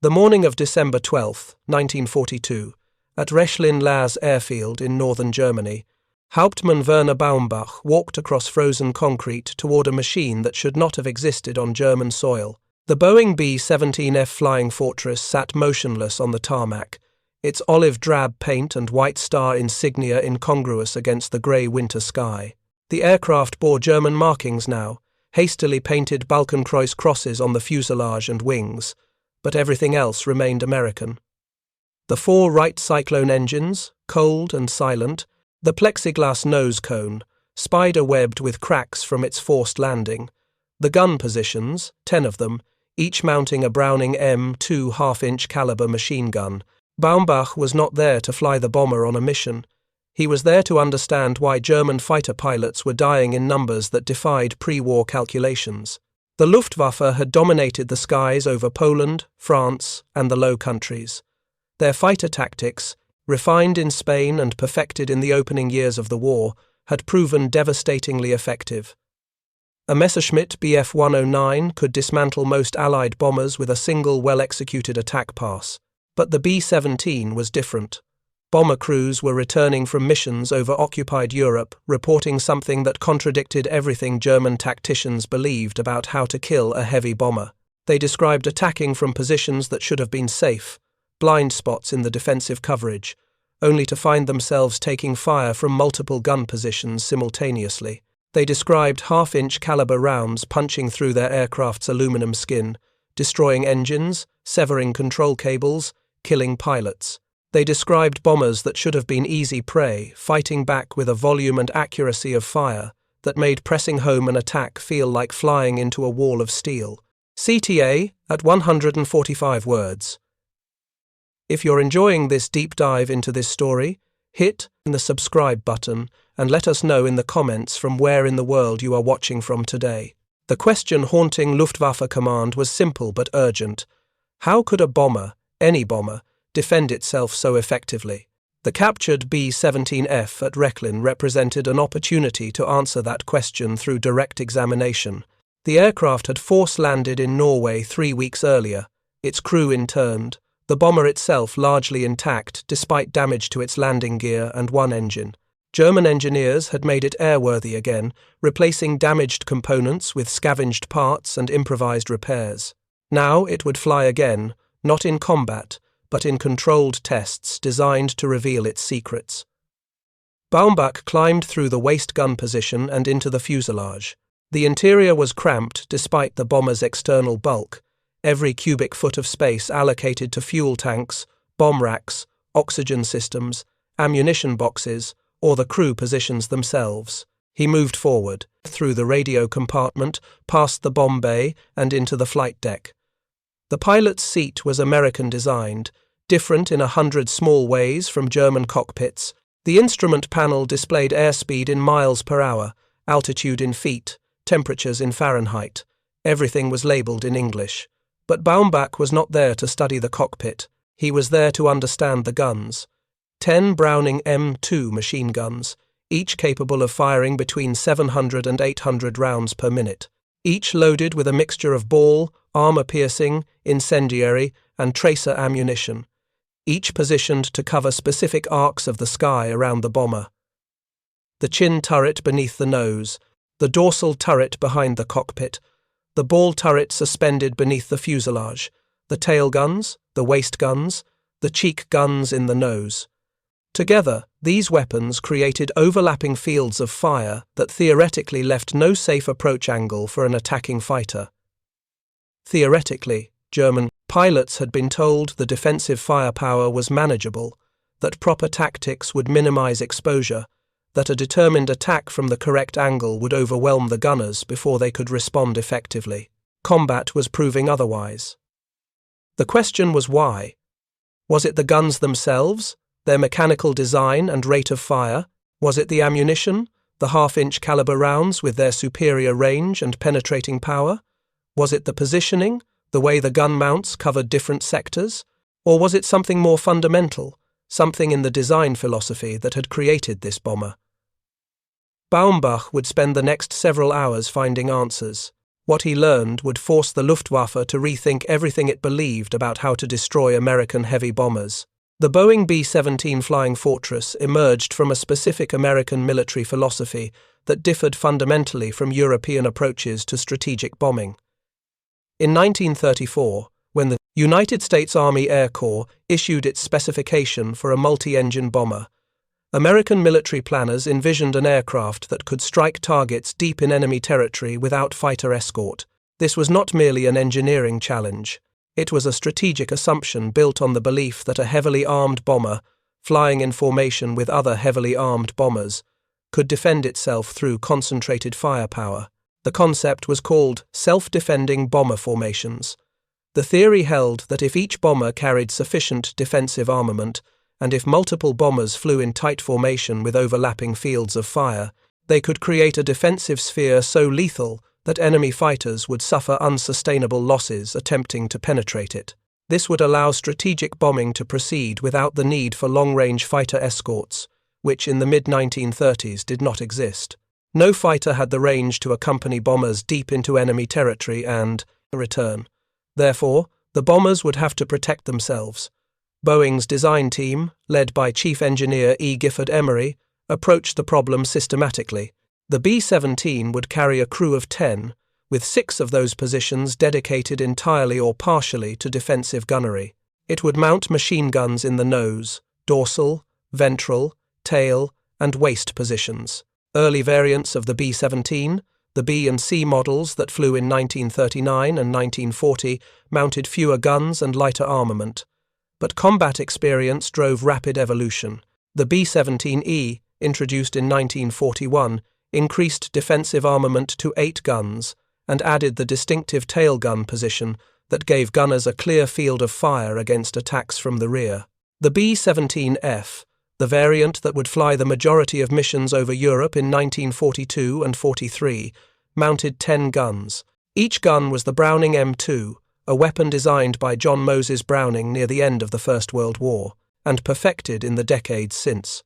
The morning of December 12, 1942, at Rechlin-Lärz Airfield in northern Germany, Hauptmann Werner Baumbach walked across frozen concrete toward a machine that should not have existed on German soil. The Boeing B-17F Flying Fortress sat motionless on the tarmac, its olive drab paint and white star insignia incongruous against the grey winter sky. The aircraft bore German markings now, hastily painted Balkenkreuz crosses on the fuselage and wings, but everything else remained American. The 4 Wright Cyclone engines, cold and silent, the plexiglass nose cone, spider-webbed with cracks from its forced landing, the gun positions, 10 of them, each mounting a Browning M2 half-inch caliber machine gun. Baumbach was not there to fly the bomber on a mission. He was there to understand why German fighter pilots were dying in numbers that defied pre-war calculations. The Luftwaffe had dominated the skies over Poland, France, and the Low Countries. Their fighter tactics, refined in Spain and perfected in the opening years of the war, had proven devastatingly effective. A Messerschmitt Bf 109 could dismantle most Allied bombers with a single well-executed attack pass. But the B-17 was different. Bomber crews were returning from missions over occupied Europe, reporting something that contradicted everything German tacticians believed about how to kill a heavy bomber. They described attacking from positions that should have been safe, blind spots in the defensive coverage, only to find themselves taking fire from multiple gun positions simultaneously. They described half-inch caliber rounds punching through their aircraft's aluminum skin, destroying engines, severing control cables, killing pilots. They described bombers that should have been easy prey, fighting back with a volume and accuracy of fire that made pressing home an attack feel like flying into a wall of steel. CTA at 145 words. If you're enjoying this deep dive into this story, hit the subscribe button and let us know in the comments from where in the world you are watching from today. The question haunting Luftwaffe command was simple but urgent. How could a bomber, any bomber, defend itself so effectively? The captured B-17F at Rechlin represented an opportunity to answer that question through direct examination. The aircraft had force-landed in Norway 3 weeks earlier, its crew interned, the bomber itself largely intact despite damage to its landing gear and one engine. German engineers had made it airworthy again, replacing damaged components with scavenged parts and improvised repairs. Now it would fly again, not in combat, but in controlled tests designed to reveal its secrets. Baumbach climbed through the waist gun position and into the fuselage. The interior was cramped despite the bomber's external bulk, every cubic foot of space allocated to fuel tanks, bomb racks, oxygen systems, ammunition boxes, or the crew positions themselves. He moved forward, through the radio compartment, past the bomb bay, and into the flight deck. The pilot's seat was American-designed, different in 100 small ways from German cockpits. The instrument panel displayed airspeed in miles per hour, altitude in feet, temperatures in Fahrenheit. Everything was labelled in English. But Baumbach was not there to study the cockpit. He was there to understand the guns. 10 Browning M2 machine guns, each capable of firing between 700 and 800 rounds per minute, each loaded with a mixture of ball, armor-piercing, incendiary, and tracer ammunition, each positioned to cover specific arcs of the sky around the bomber. The chin turret beneath the nose, the dorsal turret behind the cockpit, the ball turret suspended beneath the fuselage, the tail guns, the waist guns, the cheek guns in the nose. Together, these weapons created overlapping fields of fire that theoretically left no safe approach angle for an attacking fighter. Theoretically, German pilots had been told the defensive firepower was manageable, that proper tactics would minimize exposure, that a determined attack from the correct angle would overwhelm the gunners before they could respond effectively. Combat was proving otherwise. The question was why. Was it the guns themselves, their mechanical design and rate of fire? Was it the ammunition, the half-inch caliber rounds with their superior range and penetrating power? Was it the positioning, the way the gun mounts covered different sectors? Or was it something more fundamental, something in the design philosophy that had created this bomber? Baumbach would spend the next several hours finding answers. What he learned would force the Luftwaffe to rethink everything it believed about how to destroy American heavy bombers. The Boeing B-17 Flying Fortress emerged from a specific American military philosophy that differed fundamentally from European approaches to strategic bombing. In 1934, when the United States Army Air Corps issued its specification for a multi-engine bomber, American military planners envisioned an aircraft that could strike targets deep in enemy territory without fighter escort. This was not merely an engineering challenge. It was a strategic assumption built on the belief that a heavily armed bomber, flying in formation with other heavily armed bombers, could defend itself through concentrated firepower. The concept was called self-defending bomber formations. The theory held that if each bomber carried sufficient defensive armament, and if multiple bombers flew in tight formation with overlapping fields of fire, they could create a defensive sphere so lethal that enemy fighters would suffer unsustainable losses attempting to penetrate it. This would allow strategic bombing to proceed without the need for long-range fighter escorts, which in the mid-1930s did not exist. No fighter had the range to accompany bombers deep into enemy territory and return. Therefore, the bombers would have to protect themselves. Boeing's design team, led by Chief Engineer E. Gifford Emery, approached the problem systematically. The B-17 would carry a crew of 10, with 6 of those positions dedicated entirely or partially to defensive gunnery. It would mount machine guns in the nose, dorsal, ventral, tail, and waist positions. Early variants of the B-17, the B and C models that flew in 1939 and 1940, mounted fewer guns and lighter armament. But combat experience drove rapid evolution. The B-17E, introduced in 1941, increased defensive armament to 8 guns and added the distinctive tail gun position that gave gunners a clear field of fire against attacks from the rear. The B-17F, the variant that would fly the majority of missions over Europe in 1942 and 43, mounted 10 guns. Each gun was the Browning M2, a weapon designed by John Moses Browning near the end of the First World War, and perfected in the decades since.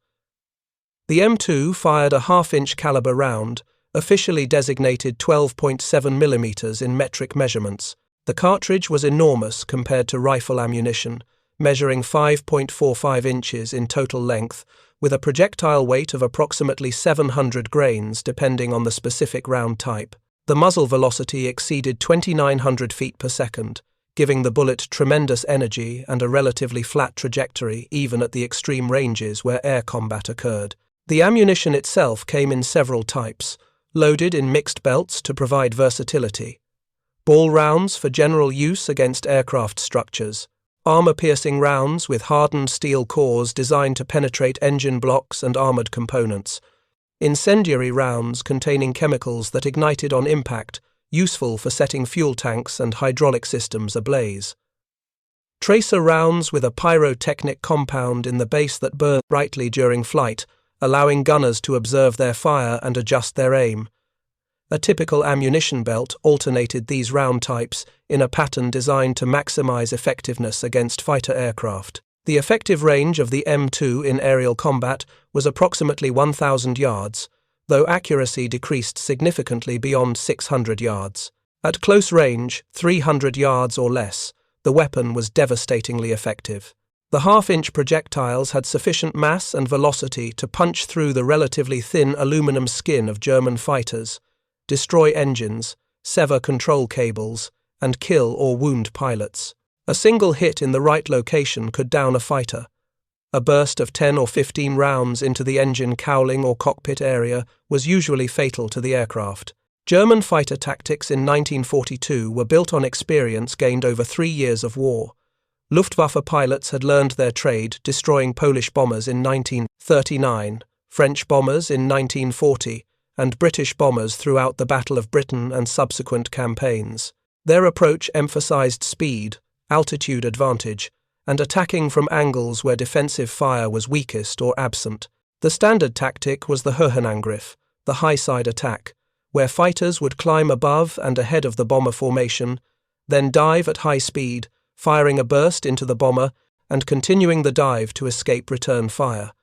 The M2 fired a half-inch caliber round, officially designated 12.7 mm in metric measurements. The cartridge was enormous compared to rifle ammunition, measuring 5.45 inches in total length, with a projectile weight of approximately 700 grains depending on the specific round type. The muzzle velocity exceeded 2,900 feet per second, giving the bullet tremendous energy and a relatively flat trajectory even at the extreme ranges where air combat occurred. The ammunition itself came in several types, loaded in mixed belts to provide versatility. Ball rounds for general use against aircraft structures, armor-piercing rounds with hardened steel cores designed to penetrate engine blocks and armored components, incendiary rounds containing chemicals that ignited on impact, useful for setting fuel tanks and hydraulic systems ablaze. Tracer rounds with a pyrotechnic compound in the base that burned brightly during flight, allowing gunners to observe their fire and adjust their aim. A typical ammunition belt alternated these round types in a pattern designed to maximize effectiveness against fighter aircraft. The effective range of the M2 in aerial combat was approximately 1,000 yards, though accuracy decreased significantly beyond 600 yards. At close range, 300 yards or less, the weapon was devastatingly effective. The half-inch projectiles had sufficient mass and velocity to punch through the relatively thin aluminum skin of German fighters, destroy engines, sever control cables, and kill or wound pilots. A single hit in the right location could down a fighter. A burst of 10 or 15 rounds into the engine cowling or cockpit area was usually fatal to the aircraft. German fighter tactics in 1942 were built on experience gained over 3 years of war. Luftwaffe pilots had learned their trade, destroying Polish bombers in 1939, French bombers in 1940, and British bombers throughout the Battle of Britain and subsequent campaigns. Their approach emphasized speed, altitude advantage, and attacking from angles where defensive fire was weakest or absent. The standard tactic was the Höhenangriff, the high-side attack, where fighters would climb above and ahead of the bomber formation, then dive at high speed, firing a burst into the bomber and continuing the dive to escape return fire.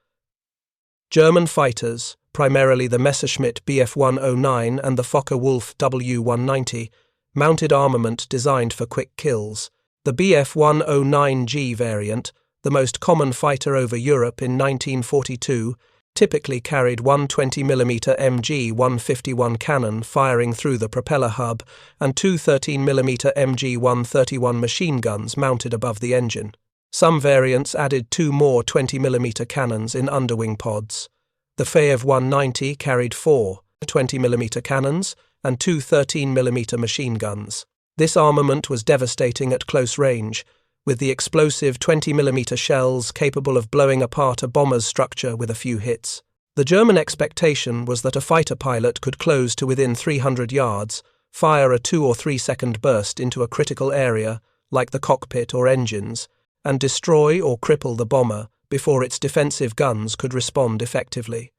German fighters, primarily the Messerschmitt Bf 109 and the Focke-Wulf W190, mounted armament designed for quick kills. The Bf-109G variant, the most common fighter over Europe in 1942, typically carried one 20mm MG-151 cannon firing through the propeller hub and two 13mm MG-131 machine guns mounted above the engine. Some variants added two more 20mm cannons in underwing pods. The Fev-190 carried four 20mm cannons and two 13mm machine guns. This armament was devastating at close range, with the explosive 20mm shells capable of blowing apart a bomber's structure with a few hits. The German expectation was that a fighter pilot could close to within 300 yards, fire a 2 or 3 second burst into a critical area, like the cockpit or engines, and destroy or cripple the bomber before its defensive guns could respond effectively.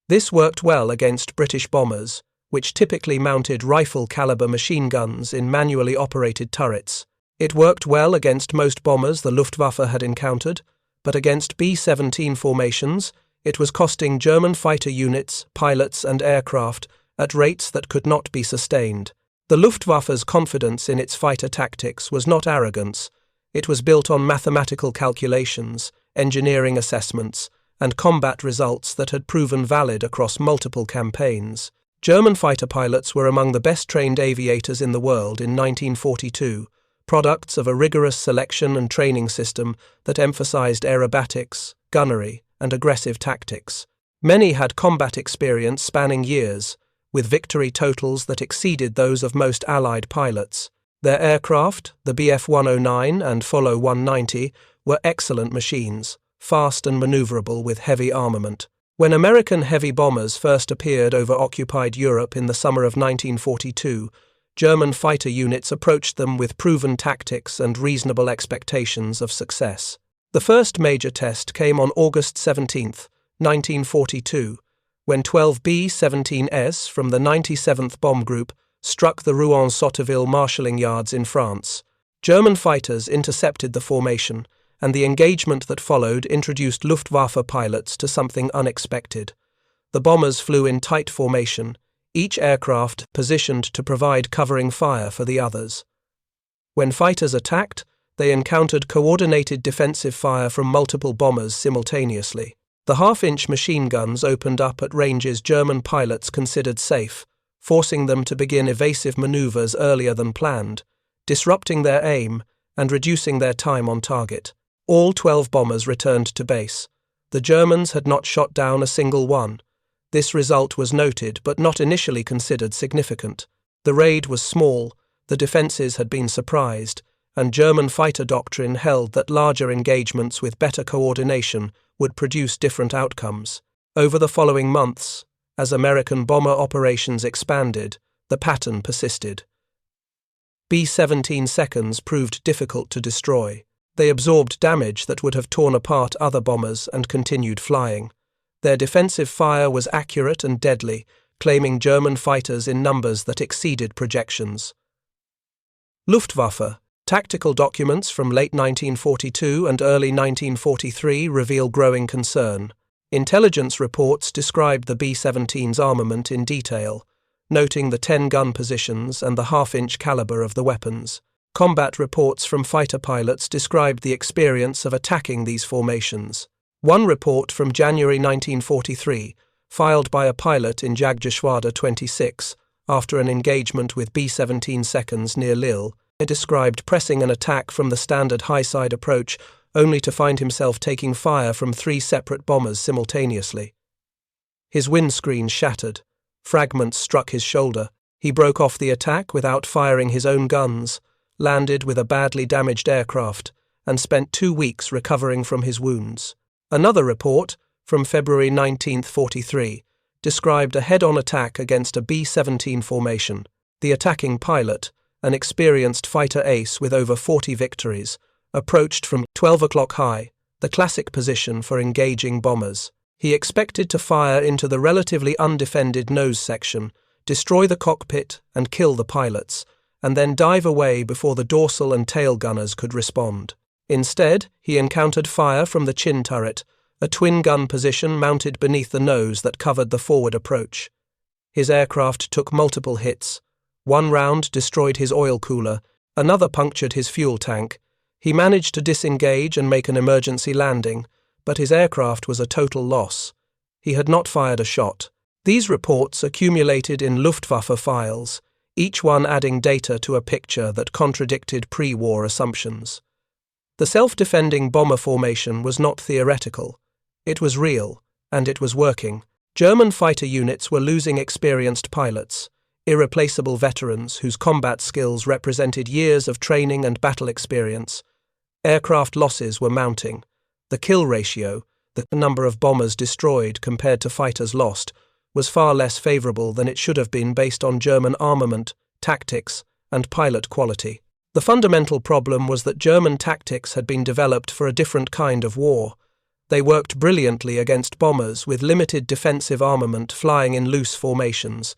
This worked well against British bombers, which typically mounted rifle-caliber machine guns in manually operated turrets. It worked well against most bombers the Luftwaffe had encountered, but against B-17 formations, it was costing German fighter units, pilots and aircraft at rates that could not be sustained. The Luftwaffe's confidence in its fighter tactics was not arrogance. It was built on mathematical calculations, engineering assessments, and combat results that had proven valid across multiple campaigns. German fighter pilots were among the best-trained aviators in the world in 1942, products of a rigorous selection and training system that emphasized aerobatics, gunnery, and aggressive tactics. Many had combat experience spanning years, with victory totals that exceeded those of most Allied pilots. Their aircraft, the Bf-109 and Follow 190, were excellent machines, fast and maneuverable with heavy armament. When American heavy bombers first appeared over occupied Europe in the summer of 1942, German fighter units approached them with proven tactics and reasonable expectations of success. The first major test came on August 17, 1942, when 12 B-17s from the 97th Bomb Group struck the Rouen-Sotteville marshalling yards in France. German fighters intercepted the formation, and the engagement that followed introduced Luftwaffe pilots to something unexpected. The bombers flew in tight formation, each aircraft positioned to provide covering fire for the others. When fighters attacked, they encountered coordinated defensive fire from multiple bombers simultaneously. The half-inch machine guns opened up at ranges German pilots considered safe, forcing them to begin evasive maneuvers earlier than planned, disrupting their aim and reducing their time on target. All 12 bombers returned to base. The Germans had not shot down a single one. This result was noted but not initially considered significant. The raid was small, the defences had been surprised, and German fighter doctrine held that larger engagements with better coordination would produce different outcomes. Over the following months, as American bomber operations expanded, the pattern persisted. B-17 seconds proved difficult to destroy. They absorbed damage that would have torn apart other bombers and continued flying. Their defensive fire was accurate and deadly, claiming German fighters in numbers that exceeded projections. Luftwaffe. Tactical documents from late 1942 and early 1943 reveal growing concern. Intelligence reports described the B-17's armament in detail, noting the 10-gun positions and the half-inch caliber of the weapons. Combat reports from fighter pilots described the experience of attacking these formations. One report from January 1943, filed by a pilot in Jagdgeschwader 26, after an engagement with B-17 seconds near Lille, described pressing an attack from the standard high-side approach only to find himself taking fire from 3 separate bombers simultaneously. His windscreen shattered. Fragments struck his shoulder. He broke off the attack without firing his own guns, landed with a badly damaged aircraft, and spent 2 weeks recovering from his wounds. Another report, from February 1943, described a head-on attack against a B-17 formation. The attacking pilot, an experienced fighter ace with over 40 victories, approached from 12 o'clock high, the classic position for engaging bombers. He expected to fire into the relatively undefended nose section, destroy the cockpit and kill the pilots, and then dive away before the dorsal and tail gunners could respond. Instead, he encountered fire from the chin turret, a twin-gun position mounted beneath the nose that covered the forward approach. His aircraft took multiple hits, One round destroyed his oil cooler, another punctured his fuel tank. He managed to disengage and make an emergency landing, but his aircraft was a total loss. He had not fired a shot. These reports accumulated in Luftwaffe files, each one adding data to a picture that contradicted pre-war assumptions. The self-defending bomber formation was not theoretical. It was real, and it was working. German fighter units were losing experienced pilots, irreplaceable veterans whose combat skills represented years of training and battle experience. Aircraft losses were mounting. The kill ratio, the number of bombers destroyed compared to fighters lost, was far less favorable than it should have been based on German armament, tactics, and pilot quality. The fundamental problem was that German tactics had been developed for a different kind of war. They worked brilliantly against bombers with limited defensive armament flying in loose formations.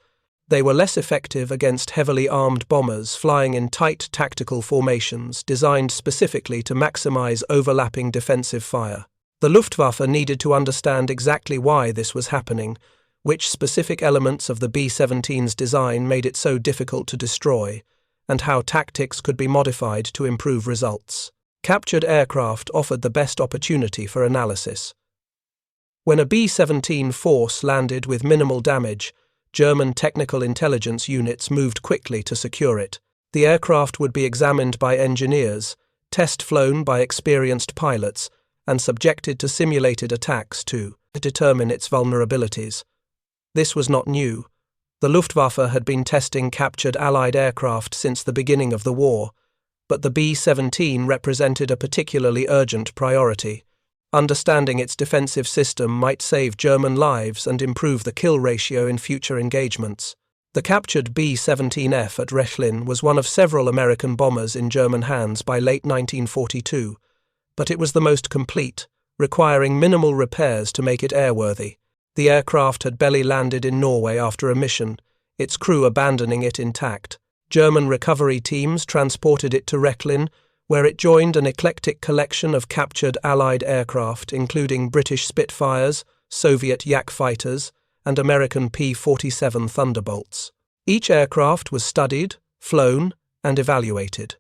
They were less effective against heavily armed bombers flying in tight tactical formations designed specifically to maximize overlapping defensive fire. The Luftwaffe needed to understand exactly why this was happening, which specific elements of the B-17's design made it so difficult to destroy, and how tactics could be modified to improve results. Captured aircraft offered the best opportunity for analysis. When a B-17 force landed with minimal damage, German technical intelligence units moved quickly to secure it. The aircraft would be examined by engineers, test-flown by experienced pilots, and subjected to simulated attacks to determine its vulnerabilities. This was not new. The Luftwaffe had been testing captured Allied aircraft since the beginning of the war, but the B-17 represented a particularly urgent priority. Understanding its defensive system might save German lives and improve the kill ratio in future engagements. The captured B-17F at Rechlin was one of several American bombers in German hands by late 1942, but it was the most complete, requiring minimal repairs to make it airworthy. The aircraft had belly landed in Norway after a mission, its crew abandoning it intact. German recovery teams transported it to Rechlin, where it joined an eclectic collection of captured Allied aircraft including British Spitfires, Soviet Yak fighters, and American P-47 Thunderbolts. Each aircraft was studied, flown, and evaluated.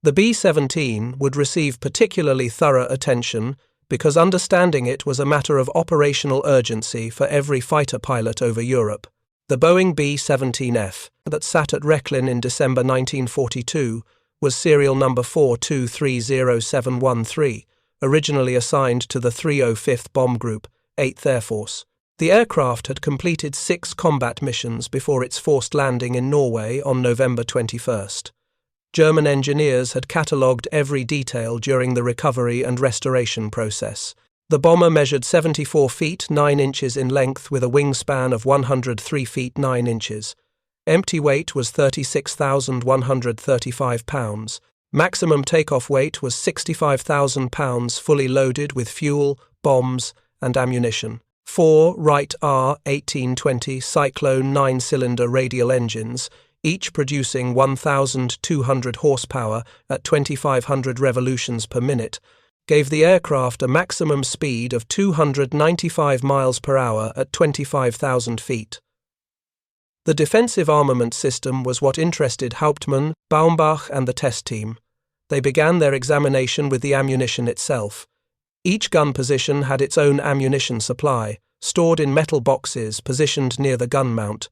The B-17 would receive particularly thorough attention because understanding it was a matter of operational urgency for every fighter pilot over Europe. The Boeing B-17F, that sat at Rechlin in December 1942, was serial number 4230713, originally assigned to the 305th Bomb Group, 8th Air Force. The aircraft had completed 6 combat missions before its forced landing in Norway on November 21st. German engineers had catalogued every detail during the recovery and restoration process. The bomber measured 74 feet 9 inches in length with a wingspan of 103 feet 9 inches. Empty weight was 36,135 pounds. Maximum takeoff weight was 65,000 pounds fully loaded with fuel, bombs, and ammunition. 4 Wright R-1820 Cyclone 9-cylinder radial engines, each producing 1,200 horsepower at 2,500 revolutions per minute, gave the aircraft a maximum speed of 295 miles per hour at 25,000 feet. The defensive armament system was what interested Hauptmann, Baumbach and the test team. They began their examination with the ammunition itself. Each gun position had its own ammunition supply, stored in metal boxes positioned near the gun mount.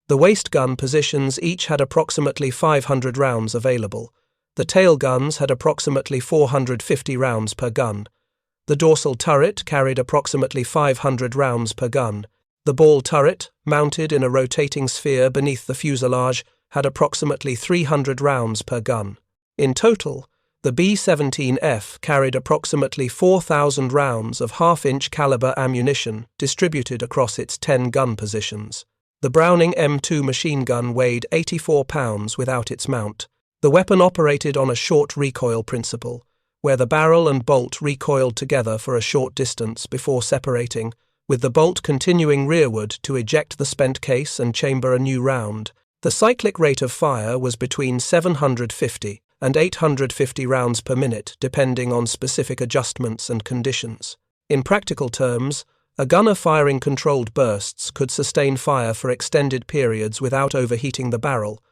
The waist gun positions each had approximately 500 rounds available. The tail guns had approximately 450 rounds per gun. The dorsal turret carried approximately 500 rounds per gun. The ball turret, mounted in a rotating sphere beneath the fuselage, had approximately 300 rounds per gun. In total, the B-17F carried approximately 4,000 rounds of half-inch caliber ammunition distributed across its 10 gun positions. The Browning M2 machine gun weighed 84 pounds without its mount. The weapon operated on a short recoil principle, where the barrel and bolt recoiled together for a short distance before separating, with the bolt continuing rearward to eject the spent case and chamber a new round. The cyclic rate of fire was between 750 and 850 rounds per minute, depending on specific adjustments and conditions. In practical terms, A gunner firing controlled bursts could sustain fire for extended periods without overheating the barrel,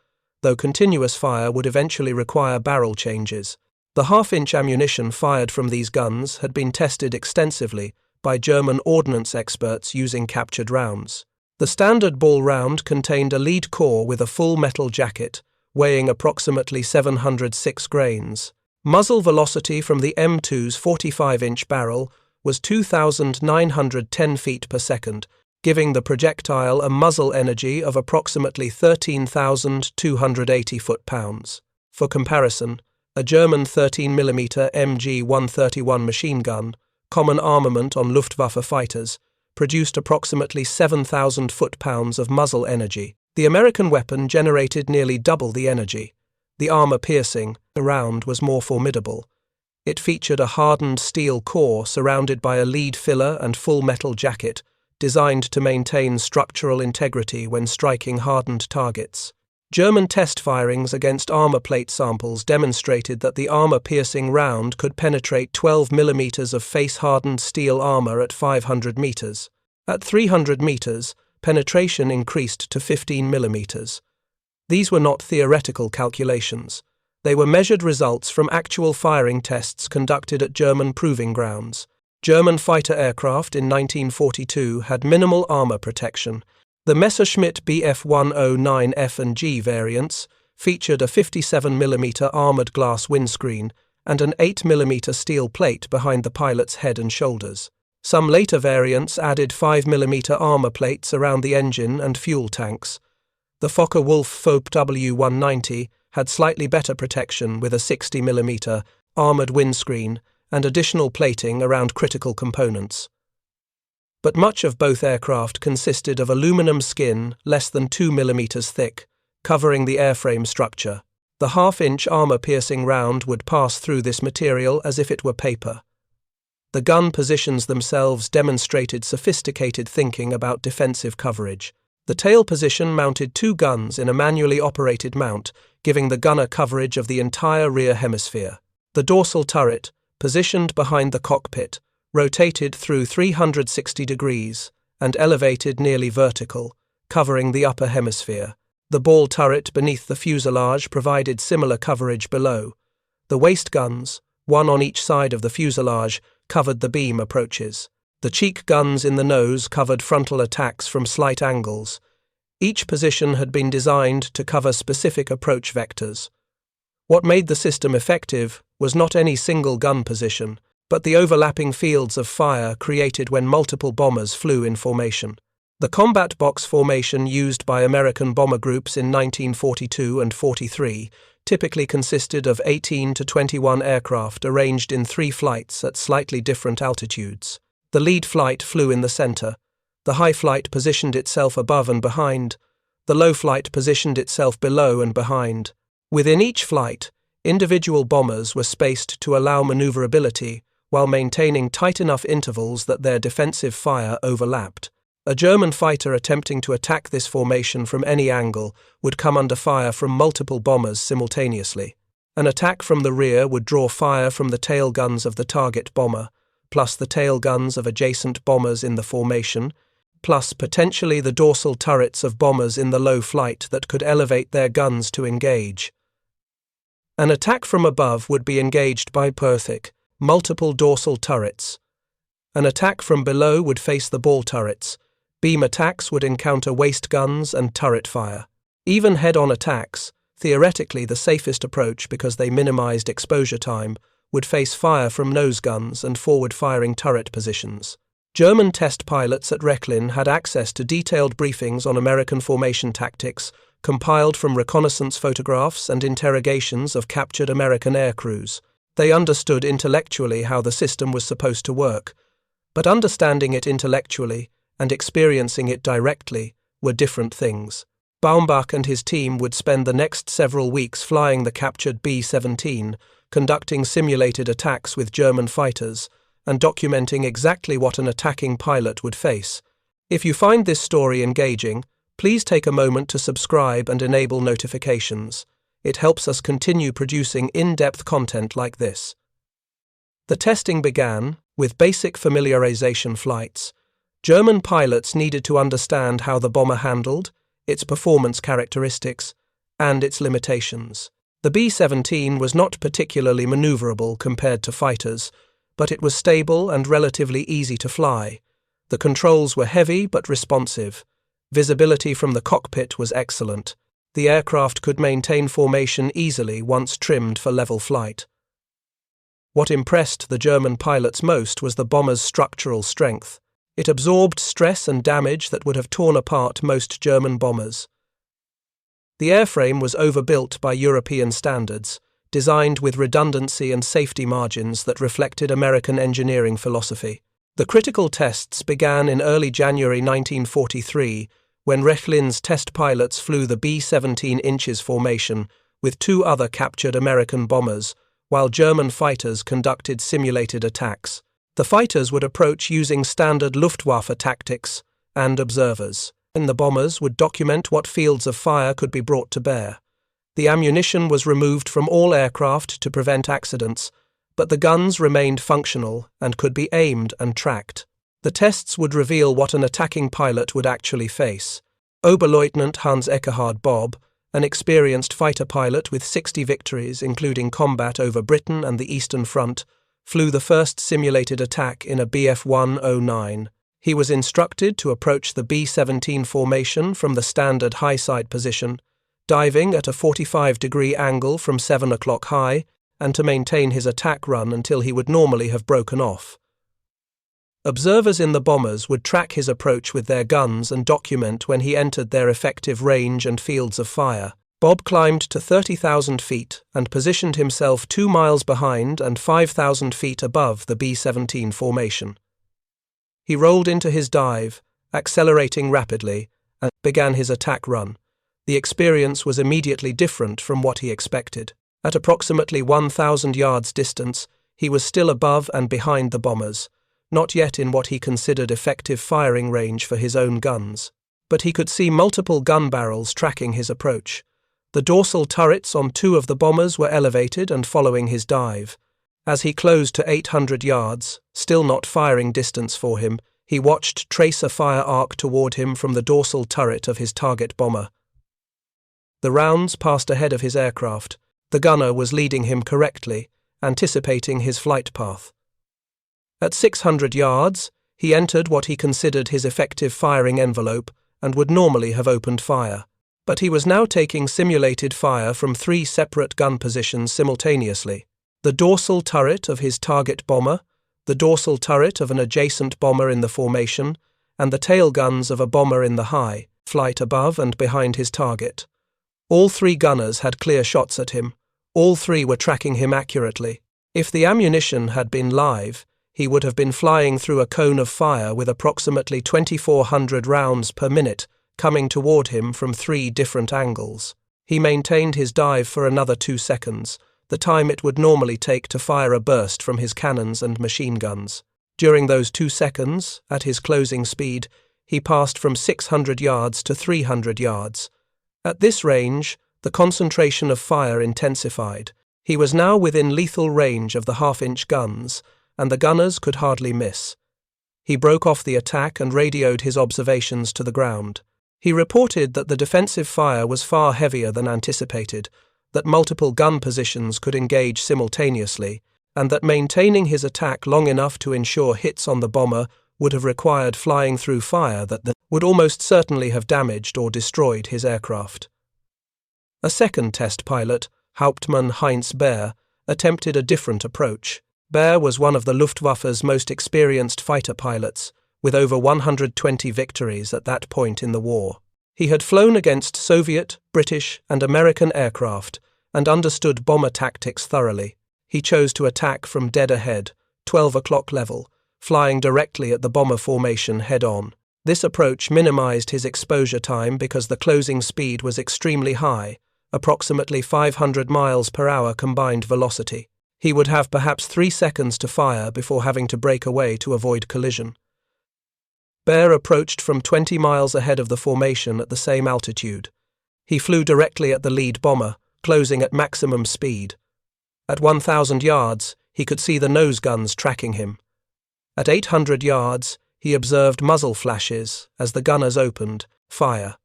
though continuous fire would eventually require barrel changes. The half-inch ammunition fired from these guns had been tested extensively by German ordnance experts using captured rounds. The standard ball round contained a lead core with a full metal jacket, weighing approximately 706 grains. Muzzle velocity from the M2's 45-inch barrel was 2,910 feet per second, giving the projectile a muzzle energy of approximately 13,280 foot-pounds. For comparison, a German 13mm MG-131 machine gun, common armament on Luftwaffe fighters, produced approximately 7,000 foot-pounds of muzzle energy. The American weapon generated nearly double the energy. The armor-piercing round was more formidable. It featured a hardened steel core surrounded by a lead filler and full metal jacket, designed to maintain structural integrity when striking hardened targets. German test firings against armor plate samples demonstrated that the armor-piercing round could penetrate 12 mm of face-hardened steel armor at 500 meters. At 300 meters, penetration increased to 15 mm. These were not theoretical calculations. They were measured results from actual firing tests conducted at German proving grounds. German fighter aircraft in 1942 had minimal armor protection. The Messerschmitt Bf-109F and G variants featured a 57 mm armored glass windscreen and an 8 mm steel plate behind the pilot's head and shoulders. Some later variants added 5 mm armor plates around the engine and fuel tanks. The Focke-Wulf Fope W190 had slightly better protection with a 60 mm armored windscreen and additional plating around critical components. But much of both aircraft consisted of aluminum skin less than 2 mm thick, covering the airframe structure. The half-inch armor-piercing round would pass through this material as if it were paper. The gun positions themselves demonstrated sophisticated thinking about defensive coverage. The tail position mounted two guns in a manually operated mount, giving the gunner coverage of the entire rear hemisphere. The dorsal turret, positioned behind the cockpit, rotated through 360 degrees and elevated nearly vertical, covering the upper hemisphere. The ball turret beneath the fuselage provided similar coverage below. The waist guns, one on each side of the fuselage, covered the beam approaches. The cheek guns in the nose covered frontal attacks from slight angles. Each position had been designed to cover specific approach vectors. What made the system effective was not any single gun position, but the overlapping fields of fire created when multiple bombers flew in formation. The combat box formation used by American bomber groups in 1942 and 43 typically consisted of 18 to 21 aircraft arranged in 3 flights at slightly different altitudes. The lead flight flew in the center. The high flight positioned itself above and behind. The low flight positioned itself below and behind. Within each flight, individual bombers were spaced to allow maneuverability while maintaining tight enough intervals that their defensive fire overlapped. A German fighter attempting to attack this formation from any angle would come under fire from multiple bombers simultaneously. An attack from the rear would draw fire from the tail guns of the target bomber, plus the tail guns of adjacent bombers in the formation, plus potentially the dorsal turrets of bombers in the low flight that could elevate their guns to engage. An attack from above would be engaged by Perthic, multiple dorsal turrets. An attack from below would face the ball turrets. Beam attacks would encounter waist guns and turret fire. Even head-on attacks, theoretically the safest approach because they minimized exposure time, would face fire from nose guns and forward-firing turret positions. German test pilots at Rechlin had access to detailed briefings on American formation tactics, compiled from reconnaissance photographs and interrogations of captured American air crews. They understood intellectually how the system was supposed to work, but understanding it intellectually and experiencing it directly were different things. Baumbach and his team would spend the next several weeks flying the captured B-17, conducting simulated attacks with German fighters, and documenting exactly what an attacking pilot would face. If you find this story engaging, please take a moment to subscribe and enable notifications. It helps us continue producing in-depth content like this. The testing began with basic familiarization flights. German pilots needed to understand how the bomber handled, its performance characteristics, and its limitations. The B-17 was not particularly maneuverable compared to fighters, but it was stable and relatively easy to fly. The controls were heavy but responsive. Visibility from the cockpit was excellent. The aircraft could maintain formation easily once trimmed for level flight. What impressed the German pilots most was the bomber's structural strength. It absorbed stress and damage that would have torn apart most German bombers. The airframe was overbuilt by European standards, designed with redundancy and safety margins that reflected American engineering philosophy. The critical tests began in early January 1943, when Rechlin's test pilots flew the B-17 inches formation with two other captured American bombers, while German fighters conducted simulated attacks. The fighters would approach using standard Luftwaffe tactics and observers, and the bombers would document what fields of fire could be brought to bear. The ammunition was removed from all aircraft to prevent accidents, but the guns remained functional and could be aimed and tracked. The tests would reveal what an attacking pilot would actually face. Oberleutnant Hans Eckhard Bob, an experienced fighter pilot with 60 victories, including combat over Britain and the Eastern Front, flew the first simulated attack in a Bf-109. He was instructed to approach the B-17 formation from the standard high-side position, diving at a 45-degree angle from 7 o'clock high, and to maintain his attack run until he would normally have broken off. Observers in the bombers would track his approach with their guns and document when he entered their effective range and fields of fire. Bob climbed to 30,000 feet and positioned himself 2 miles behind and 5,000 feet above the B-17 formation. He rolled into his dive, accelerating rapidly, and began his attack run. The experience was immediately different from what he expected. At approximately 1,000 yards distance, he was still above and behind the bombers, not yet in what he considered effective firing range for his own guns. But he could see multiple gun barrels tracking his approach. The dorsal turrets on 2 of the bombers were elevated and following his dive. As he closed to 800 yards, still not firing distance for him, he watched tracer fire arc toward him from the dorsal turret of his target bomber. The rounds passed ahead of his aircraft. The gunner was leading him correctly, anticipating his flight path. At 600 yards, he entered what he considered his effective firing envelope and would normally have opened fire. But he was now taking simulated fire from 3 separate gun positions simultaneously: the dorsal turret of his target bomber, the dorsal turret of an adjacent bomber in the formation, and the tail guns of a bomber in the high flight above and behind his target. All 3 gunners had clear shots at him. All 3 were tracking him accurately. If the ammunition had been live, he would have been flying through a cone of fire with approximately 2,400 rounds per minute coming toward him from 3 different angles. He maintained his dive for another 2 seconds, the time it would normally take to fire a burst from his cannons and machine guns. During those 2 seconds, at his closing speed, he passed from 600 yards to 300 yards. At this range, the concentration of fire intensified. He was now within lethal range of the half-inch guns, and the gunners could hardly miss. He broke off the attack and radioed his observations to the ground. He reported that the defensive fire was far heavier than anticipated, that multiple gun positions could engage simultaneously, and that maintaining his attack long enough to ensure hits on the bomber would have required flying through fire that would almost certainly have damaged or destroyed his aircraft. A second test pilot, Hauptmann Heinz Baer, attempted a different approach. Baer was one of the Luftwaffe's most experienced fighter pilots, with over 120 victories at that point in the war. He had flown against Soviet, British, and American aircraft and understood bomber tactics thoroughly. He chose to attack from dead ahead, 12 o'clock level, flying directly at the bomber formation head-on. This approach minimized his exposure time because the closing speed was extremely high, approximately 500 miles per hour combined velocity. He would have perhaps 3 seconds to fire before having to break away to avoid collision. Baer approached from 20 miles ahead of the formation at the same altitude. He flew directly at the lead bomber, closing at maximum speed. At 1,000 yards, he could see the nose guns tracking him. At 800 yards, he observed muzzle flashes as the gunners opened fire.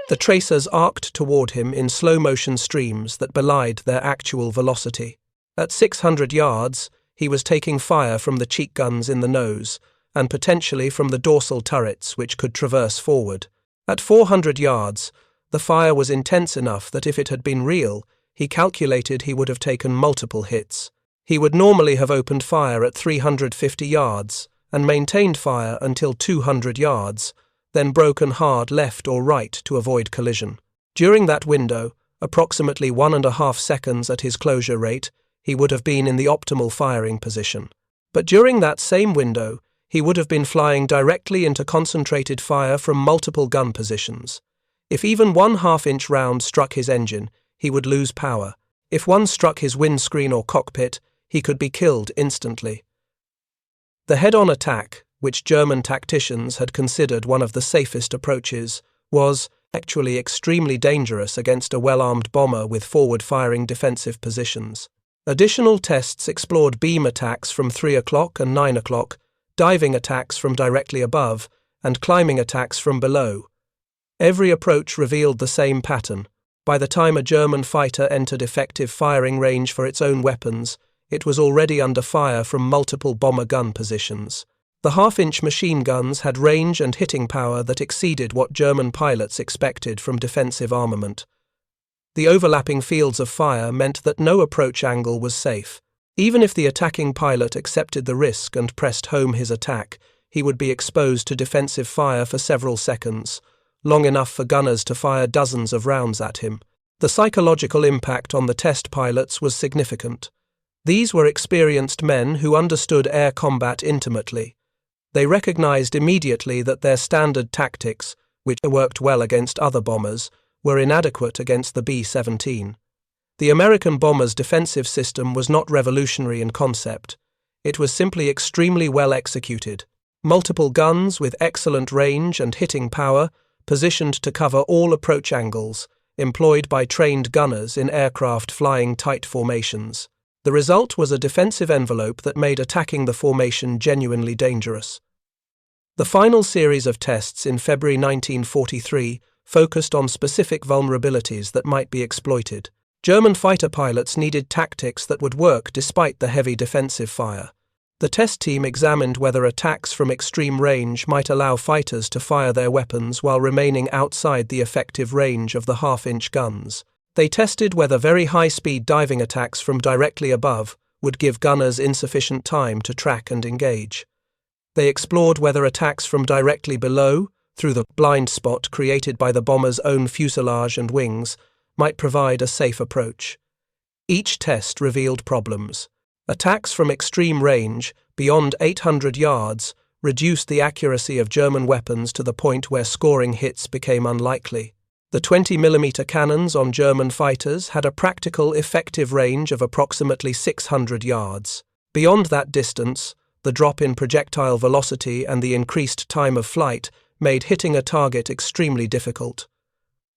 The tracers arced toward him in slow-motion streams that belied their actual velocity. At 600 yards, he was taking fire from the cheek guns in the nose, and potentially from the dorsal turrets which could traverse forward. At 400 yards, the fire was intense enough that if it had been real, he calculated he would have taken multiple hits. He would normally have opened fire at 350 yards and maintained fire until 200 yards, then broken hard left or right to avoid collision. During that window, approximately 1.5 seconds at his closure rate, he would have been in the optimal firing position. But during that same window, he would have been flying directly into concentrated fire from multiple gun positions. If even one half-inch round struck his engine, he would lose power. If one struck his windscreen or cockpit, he could be killed instantly. The head-on attack, which German tacticians had considered one of the safest approaches, was actually extremely dangerous against a well-armed bomber with forward-firing defensive positions. Additional tests explored beam attacks from 3 o'clock and 9 o'clock, diving attacks from directly above, and climbing attacks from below. Every approach revealed the same pattern. By the time a German fighter entered effective firing range for its own weapons, it was already under fire from multiple bomber gun positions. The half-inch machine guns had range and hitting power that exceeded what German pilots expected from defensive armament. The overlapping fields of fire meant that no approach angle was safe. Even if the attacking pilot accepted the risk and pressed home his attack, he would be exposed to defensive fire for several seconds, long enough for gunners to fire dozens of rounds at him. The psychological impact on the test pilots was significant. These were experienced men who understood air combat intimately. They recognized immediately that their standard tactics, which worked well against other bombers, were inadequate against the B-17. The American bomber's defensive system was not revolutionary in concept. It was simply extremely well executed. Multiple guns with excellent range and hitting power, positioned to cover all approach angles, employed by trained gunners in aircraft flying tight formations. The result was a defensive envelope that made attacking the formation genuinely dangerous. The final series of tests in February 1943 focused on specific vulnerabilities that might be exploited. German fighter pilots needed tactics that would work despite the heavy defensive fire. The test team examined whether attacks from extreme range might allow fighters to fire their weapons while remaining outside the effective range of the half-inch guns. They tested whether very high-speed diving attacks from directly above would give gunners insufficient time to track and engage. They explored whether attacks from directly below, through the blind spot created by the bomber's own fuselage and wings, might provide a safe approach. Each test revealed problems. Attacks from extreme range, beyond 800 yards, reduced the accuracy of German weapons to the point where scoring hits became unlikely. The 20mm cannons on German fighters had a practical, effective range of approximately 600 yards. Beyond that distance, the drop in projectile velocity and the increased time of flight made hitting a target extremely difficult.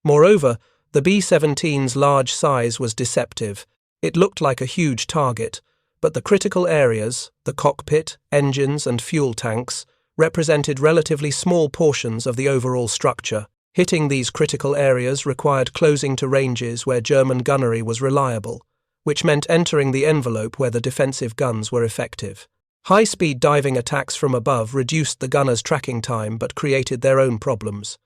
Moreover, the B-17's large size was deceptive. It looked like a huge target, but the critical areas, the cockpit, engines, and fuel tanks, represented relatively small portions of the overall structure. Hitting these critical areas required closing to ranges where German gunnery was reliable, which meant entering the envelope where the defensive guns were effective. High-speed diving attacks from above reduced the gunners' tracking time but created their own problems.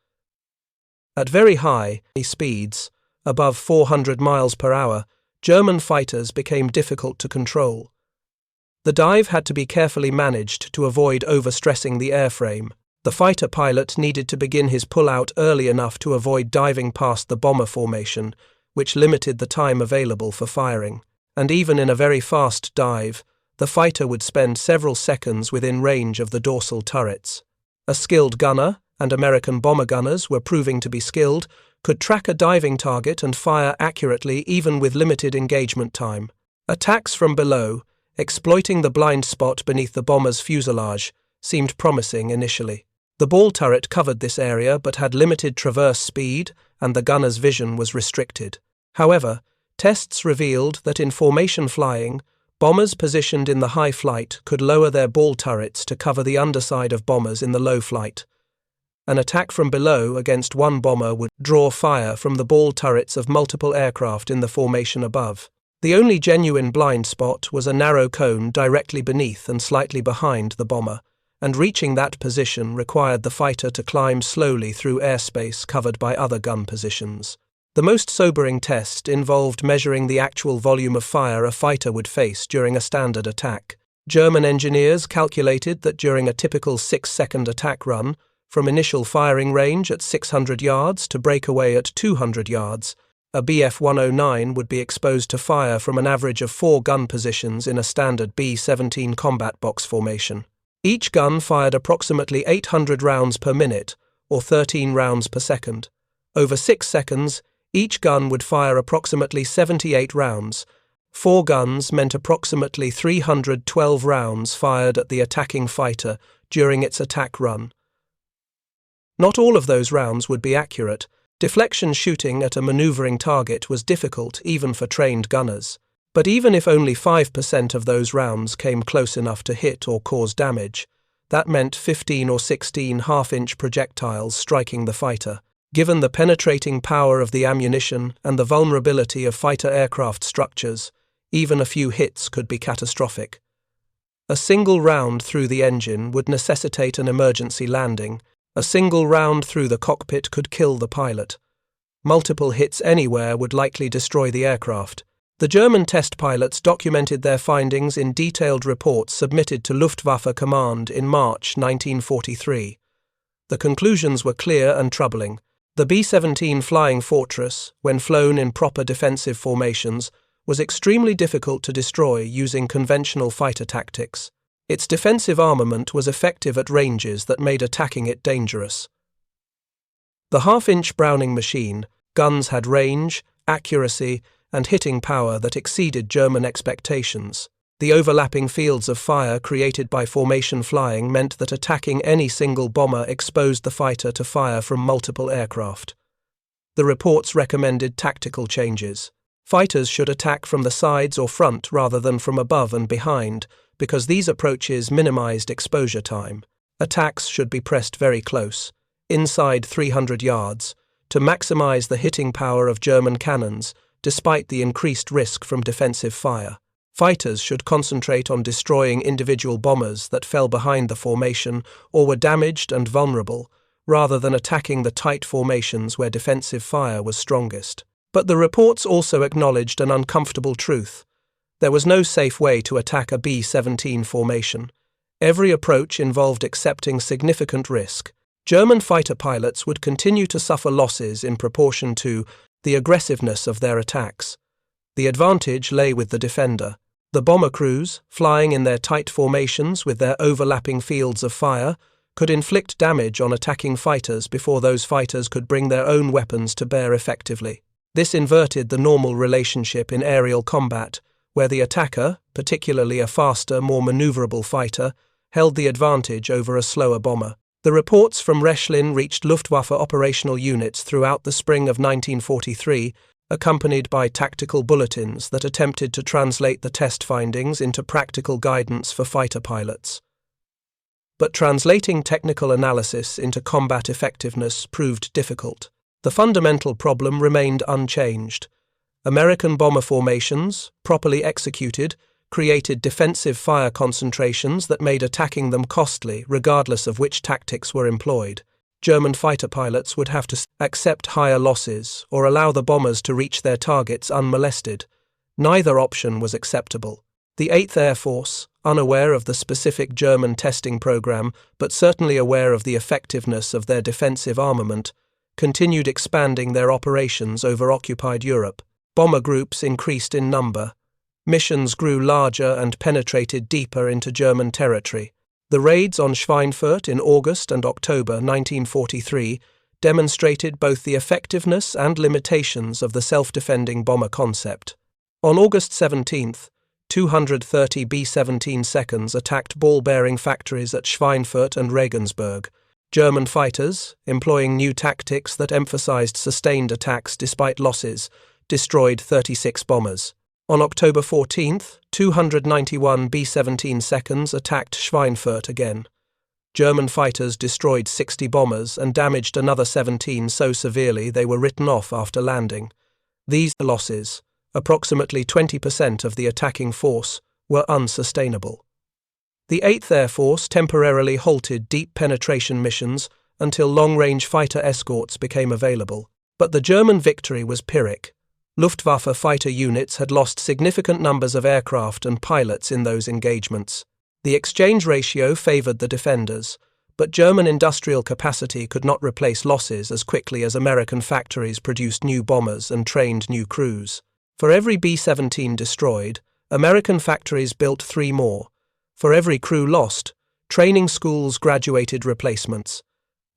At very high speeds, above 400 miles per hour, German fighters became difficult to control. The dive had to be carefully managed to avoid overstressing the airframe. The fighter pilot needed to begin his pull-out early enough to avoid diving past the bomber formation, which limited the time available for firing. And even in a very fast dive, the fighter would spend several seconds within range of the dorsal turrets. A skilled gunner, and American bomber gunners were proving to be skilled, could track a diving target and fire accurately even with limited engagement time. Attacks from below, exploiting the blind spot beneath the bomber's fuselage, seemed promising initially. The ball turret covered this area but had limited traverse speed, and the gunner's vision was restricted. However, tests revealed that in formation flying, Bombers positioned in the high flight could lower their ball turrets to cover the underside of bombers in the low flight. An attack from below against one bomber would draw fire from the ball turrets of multiple aircraft in the formation above. The only genuine blind spot was a narrow cone directly beneath and slightly behind the bomber, and reaching that position required the fighter to climb slowly through airspace covered by other gun positions. The most sobering test involved measuring the actual volume of fire a fighter would face during a standard attack. German engineers calculated that during a typical 6-second attack run, from initial firing range at 600 yards to breakaway at 200 yards, a Bf-109 would be exposed to fire from an average of 4 gun positions in a standard B-17 combat box formation. Each gun fired approximately 800 rounds per minute, or 13 rounds per second. Over 6 seconds, each gun would fire approximately 78 rounds. 4 guns meant approximately 312 rounds fired at the attacking fighter during its attack run. Not all of those rounds would be accurate. Deflection shooting at a maneuvering target was difficult even for trained gunners. But even if only 5% of those rounds came close enough to hit or cause damage, that meant 15 or 16 half-inch projectiles striking the fighter. Given the penetrating power of the ammunition and the vulnerability of fighter aircraft structures, even a few hits could be catastrophic. A single round through the engine would necessitate an emergency landing. A single round through the cockpit could kill the pilot. Multiple hits anywhere would likely destroy the aircraft. The German test pilots documented their findings in detailed reports submitted to Luftwaffe Command in March 1943. The conclusions were clear and troubling. The B-17 Flying Fortress, when flown in proper defensive formations, was extremely difficult to destroy using conventional fighter tactics. Its defensive armament was effective at ranges that made attacking it dangerous. The half-inch Browning machine, guns had range, accuracy, and hitting power that exceeded German expectations. The overlapping fields of fire created by formation flying meant that attacking any single bomber exposed the fighter to fire from multiple aircraft. The reports recommended tactical changes. Fighters should attack from the sides or front rather than from above and behind, because these approaches minimized exposure time. Attacks should be pressed very close, inside 300 yards, to maximize the hitting power of German cannons, despite the increased risk from defensive fire. Fighters should concentrate on destroying individual bombers that fell behind the formation or were damaged and vulnerable, rather than attacking the tight formations where defensive fire was strongest. But the reports also acknowledged an uncomfortable truth. There was no safe way to attack a B-17 formation. Every approach involved accepting significant risk. German fighter pilots would continue to suffer losses in proportion to the aggressiveness of their attacks. The advantage lay with the defender. The bomber crews, flying in their tight formations with their overlapping fields of fire, could inflict damage on attacking fighters before those fighters could bring their own weapons to bear effectively. This inverted the normal relationship in aerial combat, where the attacker, particularly a faster, more maneuverable fighter, held the advantage over a slower bomber. The reports from Rechlin reached Luftwaffe operational units throughout the spring of 1943, accompanied by tactical bulletins that attempted to translate the test findings into practical guidance for fighter pilots. But translating technical analysis into combat effectiveness proved difficult. The fundamental problem remained unchanged. American bomber formations, properly executed, created defensive fire concentrations that made attacking them costly regardless of which tactics were employed. German fighter pilots would have to accept higher losses or allow the bombers to reach their targets unmolested. Neither option was acceptable. The 8th Air Force, unaware of the specific German testing program but certainly aware of the effectiveness of their defensive armament, continued expanding their operations over occupied Europe. Bomber groups increased in number. Missions grew larger and penetrated deeper into German territory. The raids on Schweinfurt in August and October 1943 demonstrated both the effectiveness and limitations of the self-defending bomber concept. On August 17th, 230 B-17 seconds attacked ball-bearing factories at Schweinfurt and Regensburg. German fighters, employing new tactics that emphasized sustained attacks despite losses, destroyed 36 bombers. On October 14th, 291 B-17 seconds attacked Schweinfurt again. German fighters destroyed 60 bombers and damaged another 17 so severely they were written off after landing. These losses, approximately 20% of the attacking force, were unsustainable. The 8th Air Force temporarily halted deep penetration missions until long-range fighter escorts became available. But the German victory was Pyrrhic. Luftwaffe fighter units had lost significant numbers of aircraft and pilots in those engagements. The exchange ratio favored the defenders, but German industrial capacity could not replace losses as quickly as American factories produced new bombers and trained new crews. For every B-17 destroyed, American factories built 3 more. For every crew lost, training schools graduated replacements.